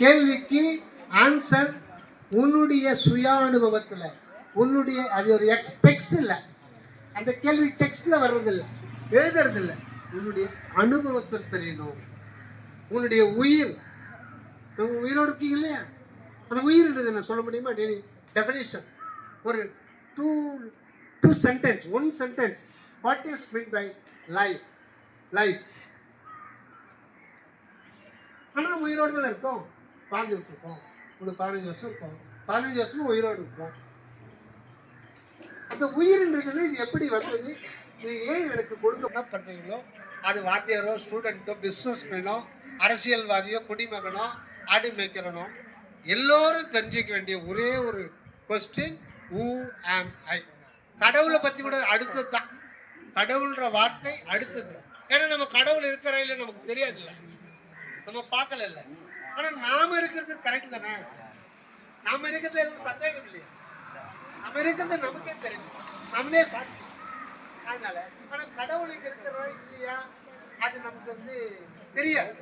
கேள்விக்கு ஆன்சர் உன்னுடைய சுய அனுபவத்தில், உன்னுடைய அது ஒரு டெக்ஸ்ட் இல்லை, அந்த கேள்வி டெக்ஸ்ட்ல வர்றதில்லை, எழுதுறதில்லை, உன்னுடைய அனுபவத்தில் தெரியணும். உன்னுடைய உயிர், நம்ம உயிரோடு இருக்கீங்க இல்லையா, அந்த உயிர்ன்றது என்ன சொல்ல முடியுமா? டெய்லி டெஃபினேஷன் ஒரு two sentence, one sentence. What is mean by life? Life ஆனால் நம்ம உயிரோடு தான் இருக்கோம், வாழ்ந்துட்டு இருக்கோம். ஒரு 15 வருஷம் இருக்கும், 15 வருஷமும் உயிரோடு இருக்கும். அந்த உயிர்ன்றது இது எப்படி வந்தது? இது ஏன் எனக்கு கொடுக்க பண்ணுறீங்களோ, அது வாத்தியாரோ, ஸ்டூடெண்ட்டோ, பிஸ்னஸ் மேனோ, அரசியல்வாதியோ, குடிமகனோ, ஆடி மேய்க்கிறனோ, எல்லோரும் தெரிஞ்சுக்க வேண்டிய ஒரே ஒரு கொஸ்டின், ஹூ ஆம் ஐ? கடவுளை பற்றி கூட அடுத்தது தான். கடவுள்ன்ற வார்த்தை அடுத்தது. ஏன்னா நம்ம கடவுள் இருக்கிற இல்லை நமக்கு தெரியாதுல்ல, நம்ம பார்க்கல இல்லை. ஆனால் நாம இருக்கிறது கரெக்ட் தானே? நாம இருக்கிறது எதுவும் சந்தேகம் இல்லையா? நம்ம இருக்கிறது நமக்கே தெரியும், நம்மளே சாட்சி. அதனால ஆனால் கடவுளுக்கு இருக்கிறோம் இல்லையா, அது நமக்கு தெரியாது.